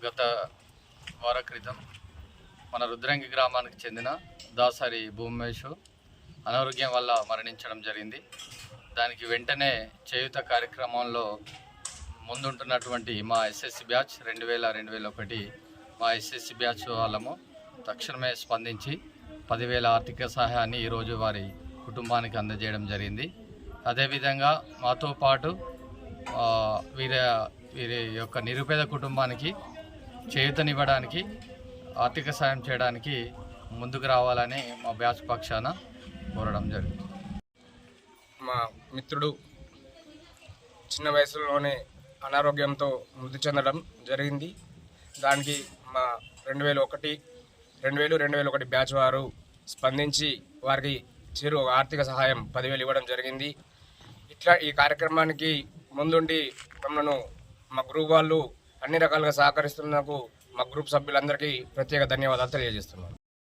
గత వార క్రితం మన రుద్రంగి గ్రామానికి చెందిన దాసరి భూమేషు అనారోగ్యం వల్ల మరణించడం జరిగింది. దానికి వెంటనే చేయూత కార్యక్రమంలో ముందుంటున్నటువంటి మా ఎస్ఎస్సి బ్యాచ్ 2000-2001 మా ఎస్ఎస్సి బ్యాచ్ వాళ్ళము తక్షణమే స్పందించి 10,000 ఆర్థిక సహాయాన్ని ఈరోజు వారి కుటుంబానికి అందజేయడం జరిగింది. అదేవిధంగా మాతో పాటు వీరి యొక్క నిరుపేద కుటుంబానికి చేయూతనివ్వడానికి ఆర్థిక సాయం చేయడానికి ముందుకు రావాలని మా బ్యాచ్ పక్షాన కోరడం జరిగింది. మా మిత్రుడు చిన్న వయసులోనే అనారోగ్యంతో మృతి చెందడం జరిగింది. దానికి మా 2001 బ్యాచ్ వారు స్పందించి వారికి చిరు ఆర్థిక సహాయం 10,000 ఇవ్వడం జరిగింది. ఇట్లా ఈ కార్యక్రమానికి ముందుండి మమ్మల్ని మా గ్రూప్ వాళ్ళు అన్ని రకాలుగా సహకరిస్తున్నందుకు మా గ్రూప్ సభ్యులందరికీ ప్రత్యేక ధన్యవాదాలు తెలియజేస్తున్నాను.